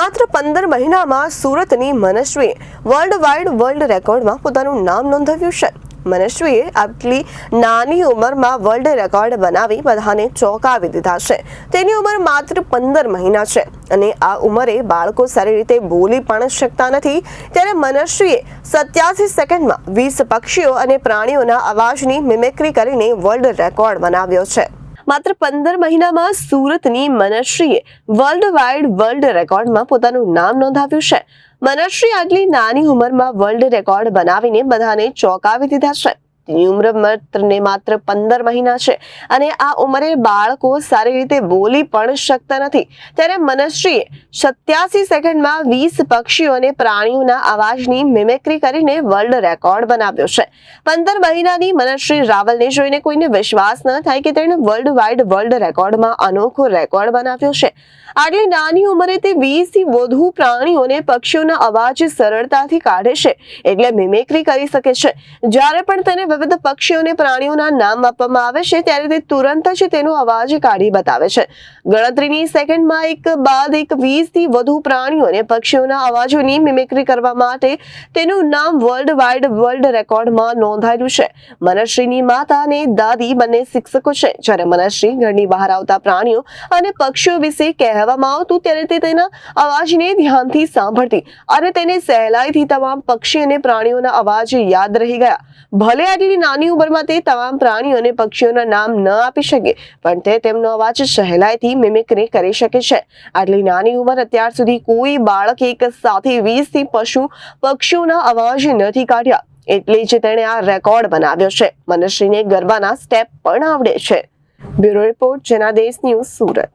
માત્ર 15 મહિનામાં સુરતની મનસ્વીએ વર્લ્ડ વાઇડ વર્લ્ડ રેકોર્ડમાં પોતાનું નામ નોંધાવ્યું છે। મનસ્વીએ આટલી નાની ઉંમરમાં વર્લ્ડ રેકોર્ડ બનાવી બધાને ચોંકાવી દીધા છે। તેની ઉંમર માત્ર 15 મહિના છે અને આ ઉંમરે બાળકો સારી રીતે બોલી પણ શકતા નથી, ત્યારે મનસ્વીએ 87 સેકન્ડમાં 20 પક્ષીઓ અને પ્રાણીઓના અવાજની મિમિક્રી કરીને વર્લ્ડ રેકોર્ડ બનાવ્યો છે। માત્ર 15 મહિનામાં સુરતની મનસ્વીએ વર્લ્ડ વાઇડ વર્લ્ડ રેકોર્ડમાં પોતાનું નામ નોંધાવ્યું છે। મનસ્વી આટલી નાની ઉંમરમાં વર્લ્ડ રેકોર્ડ બનાવીને બધાને ચોંકાવી દીધા છે। તેની ઉંમર માત્ર 15 મહિના છે અને આ ઉંમરે બાળકો સારી રીતે બોલી પણ શકતા નથી, ત્યારે મનસ્વીએ 87 સેકન્ડમાં 20 પક્ષીઓ અને પ્રાણીઓના અવાજની મિમિક્રી કરીને વર્લ્ડ રેકોર્ડ બનાવ્યો છે। 15 મહિનાની મનસ્વી રાવલને જોઈને કોઈને વિશ્વાસ ન થાય કે તેણે વર્લ્ડ વાઇડ વર્લ્ડ રેકોર્ડમાં અનોખો રેકોર્ડ બનાવ્યો છે। આટલી નાની ઉંમરે તે 20 થી વધુ પ્રાણીઓ અને પક્ષીઓના અવાજ સરળતાથી કાઢે છે, એટલે મિમિક્રી કરી શકે છે। જ્યારે પણ તેને વિવિધ પક્ષીઓ અને પ્રાણીઓના નામ આપવામાં આવે છે ત્યારે તે તુરંત જ તેનો અવાજ કાઢી બતાવે છે। ગણતરીની સેકન્ડમાં એક બાદ એક 20 થી વધુ પ્રાણીઓ અને પક્ષીઓના અવાજોની મિમિક્રી કરવા માટે તેનું નામ વર્લ્ડ વાઇડ વર્લ્ડ રેકોર્ડમાં નોંધાયેલું છે। મનસ્વીની માતા અને દાદી બંને શિક્ષકો છે, જ્યારે મનસ્વી ઘરની બહાર આવતા પ્રાણીઓ અને પક્ષીઓ વિશે કહેવામાં આવતું ત્યારે તે તેના અવાજને ધ્યાનથી સાંભળતી અને તેને સહેલાઈથી તમામ પક્ષી અને પ્રાણીઓના અવાજ યાદ રહી ગયા। ભલે આટલી નાની ઉંમરમાં તે તમામ પ્રાણીઓ અને પક્ષીઓના નામ ન આપી શકે, પણ તે તેમનો અવાજ સહેલાઈથી મિમિક્રી કરી શકે છે। આટલી નાની ઉંમર અત્યાર સુધી કોઈ બાળક એક સાથે 20 થી પક્ષીઓના અવાજ નથી કાઢ્યા, એટલે જ તેણે આ રેકોર્ડ બનાવ્યો છે। મનસ્વીને ગરબાના સ્ટેપ પણ આવડે છે। Bureau report, Janadesh news, Surat.